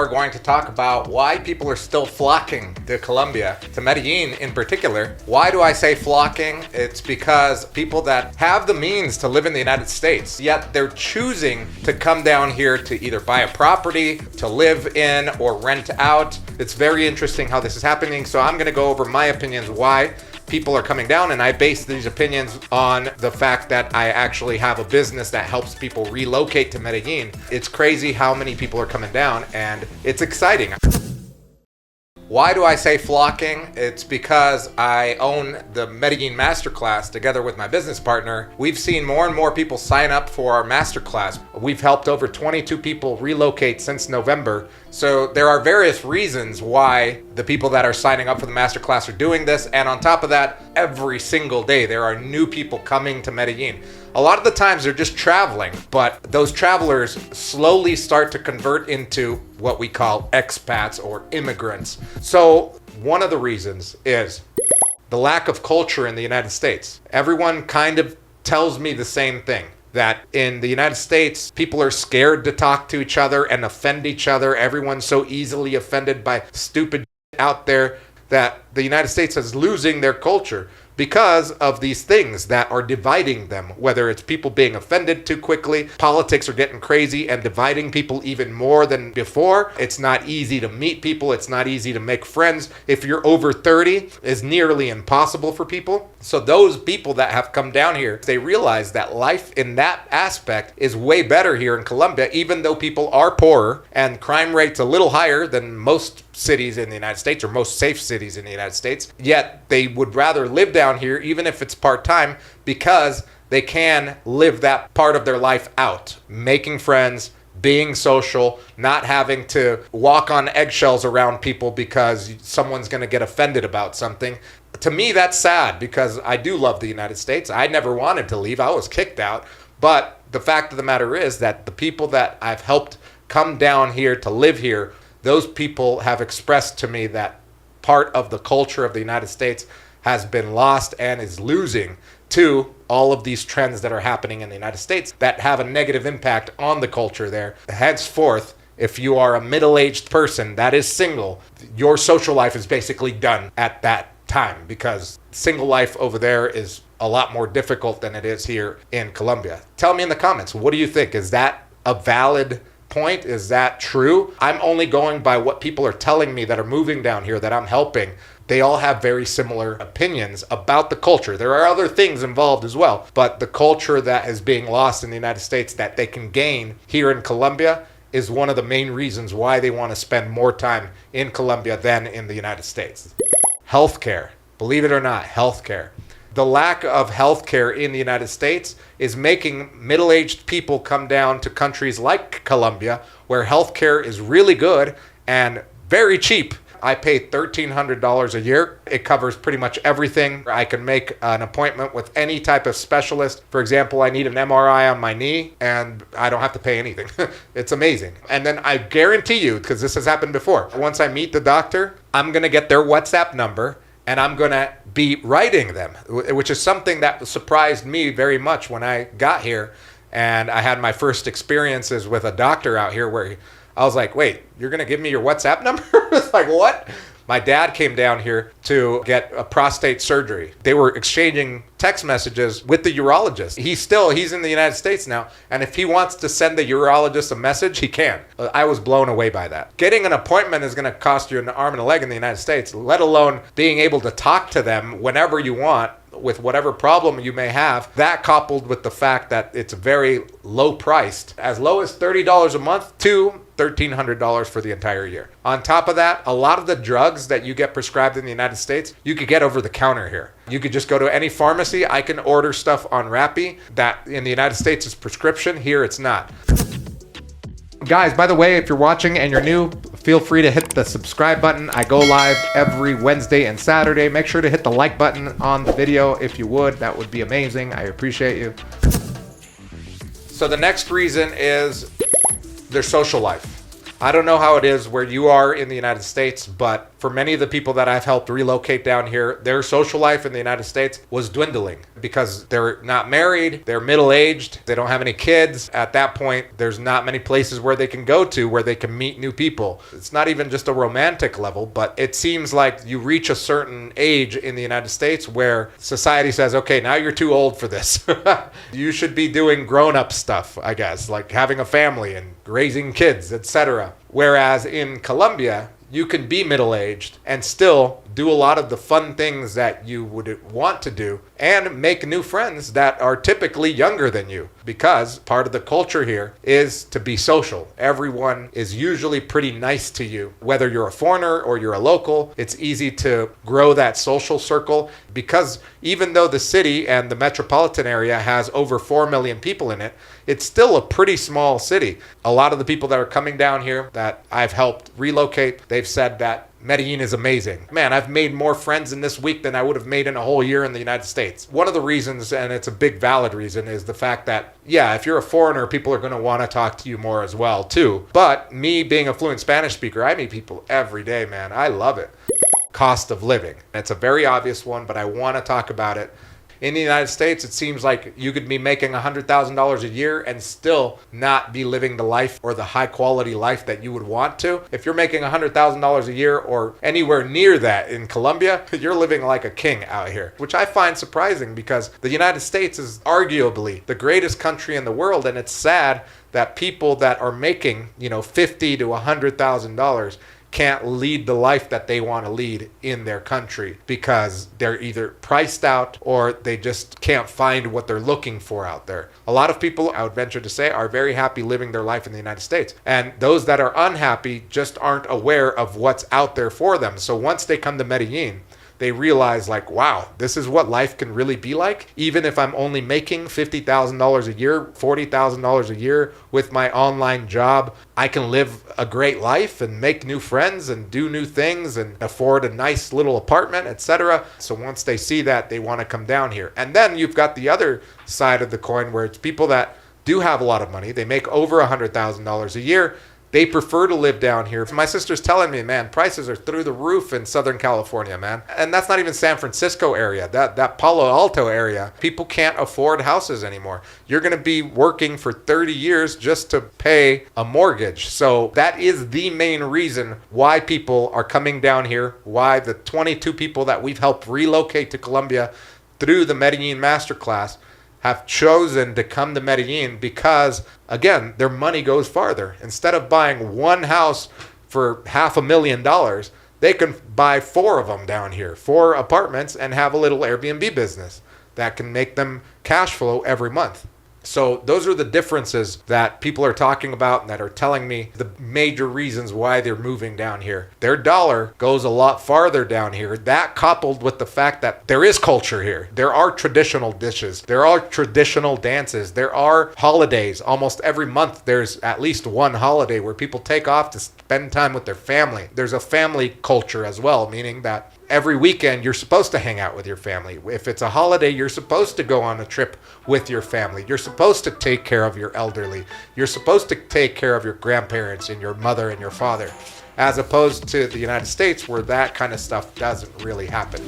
are going to talk about why people are still flocking to Colombia, to Medellin in particular. Why do I say flocking? It's because people that have the means to live in the United States, yet they're choosing to come down here to either buy a property, to live in, or rent out. It's very interesting how this is happening. So I'm going to go over my opinions why people are coming down, and I base these opinions on the fact that I actually have a business that helps people relocate to Medellin. It's crazy how many people are coming down, and it's exciting. Why do I say flocking? It's because I own the Medellin Masterclass together with my business partner. We've seen more and more people sign up for our masterclass. We've helped over 22 people relocate since November. So there are various reasons why the people that are signing up for the masterclass are doing this. And on top of that, every single day there are new people coming to Medellin. A lot of the times they're just traveling, but those travelers slowly start to convert into what we call expats or immigrants. So one of the reasons is the lack of culture in the United States. Everyone kind of tells me the same thing, that in the United States, people are scared to talk to each other and offend each other. Everyone's so easily offended by stupid out there that the United States is losing their culture because of these things that are dividing them, whether it's people being offended too quickly, politics are getting crazy and dividing people even more than before. It's not easy to meet people. It's not easy to make friends. If you're over 30, it's nearly impossible for people. So those people that have come down here, they realize that life in that aspect is way better here in Colombia, even though people are poorer and crime rate's a little higher than most cities in the United States or most safe cities in the United States. Yet they would rather live down here, even if it's part-time, because they can live that part of their life out, making friends, being social, not having to walk on eggshells around people because someone's going to get offended about something. To me, that's sad because I do love the United States. I never wanted to leave. I was kicked out. But the fact of the matter is that the people that I've helped come down here to live here, those people have expressed to me that part of the culture of the United States has been lost and is losing to all of these trends that are happening in the United States that have a negative impact on the culture there. Henceforth, if you are a middle-aged person that is single, your social life is basically done at that time because single life over there is a lot more difficult than it is here in Colombia. Tell me in the comments, what do you think? Is that a valid point? Is that true? I'm only going by what people are telling me that are moving down here that I'm helping. They all have very similar opinions about the culture. There are other things involved as well, but the culture that is being lost in the United States that they can gain here in Colombia is one of the main reasons why they want to spend more time in Colombia than in the United States. Healthcare. Believe it or not, healthcare. The lack of healthcare in the United States is making middle-aged people come down to countries like Colombia, where healthcare is really good and very cheap. I pay $1,300 a year. It covers pretty much everything. I can make an appointment with any type of specialist. For example, I need an MRI on my knee and I don't have to pay anything. It's amazing. And then I guarantee you, because this has happened before, once I meet the doctor, I'm going to get their WhatsApp number and I'm going to be writing them, which is something that surprised me very much when I got here. And I had my first experiences with a doctor out here where I was like, wait, you're going to give me your WhatsApp number? It's like, what? My dad came down here to get a prostate surgery. They were exchanging text messages with the urologist. He's in the United States now. And if he wants to send the urologist a message, he can. I was blown away by that. Getting an appointment is going to cost you an arm and a leg in the United States, let alone being able to talk to them whenever you want with whatever problem you may have. That coupled with the fact that it's very low priced, as low as $30 a month to $1,300 for the entire year. On top of that, a lot of the drugs that you get prescribed in the United States, you could get over the counter here. You could just go to any pharmacy. I can order stuff on Rappi that in the United States is prescription. Here it's not. Guys, by the way, if you're watching and you're new, feel free to hit the subscribe button. I go live every Wednesday and Saturday. Make sure to hit the like button on the video if you would. That would be amazing. I appreciate you. So the next reason is their social life. I don't know how it is where you are in the United States, but for many of the people that I've helped relocate down here, their social life in the United States was dwindling because they're not married, they're middle-aged, they don't have any kids. At that point, there's not many places where they can go to where they can meet new people. It's not even just a romantic level, but it seems like you reach a certain age in the United States where society says, okay, now you're too old for this. You should be doing grown-up stuff, I guess, like having a family and raising kids, etc. Whereas in Colombia, you can be middle-aged and still do a lot of the fun things that you would want to do and make new friends that are typically younger than you, because part of the culture here is to be social. Everyone is usually pretty nice to you. Whether you're a foreigner or you're a local, it's easy to grow that social circle, because even though the city and the metropolitan area has over 4 million people in it, it's still a pretty small city. A lot of the people that are coming down here that I've helped relocate, they've said that Medellin is amazing. Man, I've made more friends in this week than I would have made in a whole year in the United States. One of the reasons, and it's a big valid reason, is the fact that, yeah, if you're a foreigner, people are going to want to talk to you more as well, too. But me being a fluent Spanish speaker, I meet people every day, man. I love it. Cost of living. It's a very obvious one, but I want to talk about it. In the United States, it seems like you could be making $100,000 a year and still not be living the life or the high quality life that you would want to. If you're making $100,000 a year or anywhere near that in Colombia, you're living like a king out here, which I find surprising because the United States is arguably the greatest country in the world, and it's sad that people that are making, $50,000 to $100,000 can't lead the life that they want to lead in their country because they're either priced out or they just can't find what they're looking for out there. A lot of people, I would venture to say, are very happy living their life in the United States. And those that are unhappy just aren't aware of what's out there for them. So once they come to Medellin, they realize like, wow, this is what life can really be like. Even if I'm only making $50,000 a year, $40,000 a year with my online job, I can live a great life and make new friends and do new things and afford a nice little apartment, etc. So once they see that, they want to come down here. And then you've got the other side of the coin where it's people that do have a lot of money. They make over $100,000 a year. They prefer to live down here. My sister's telling me, man, prices are through the roof in Southern California, man. And that's not even San Francisco area, that Palo Alto area. People can't afford houses anymore. You're going to be working for 30 years just to pay a mortgage. So that is the main reason why people are coming down here, why the 22 people that we've helped relocate to Colombia through the Medellin Masterclass have chosen to come to Medellin because, again, their money goes farther. Instead of buying one house for $500,000, they can buy 4 of them down here, 4 apartments, and have a little Airbnb business that can make them cash flow every month. So those are the differences that people are talking about and that are telling me the major reasons why they're moving down here. Their dollar goes a lot farther down here. That coupled with the fact that there is culture here. There are traditional dishes. There are traditional dances. There are holidays. Almost every month there's at least one holiday where people take off to spend time with their family. There's a family culture as well, meaning that every weekend you're supposed to hang out with your family. If it's a holiday, you're supposed to go on a trip with your family. You're supposed to take care of your elderly. You're supposed to take care of your grandparents and your mother and your father, as opposed to the United States where that kind of stuff doesn't really happen.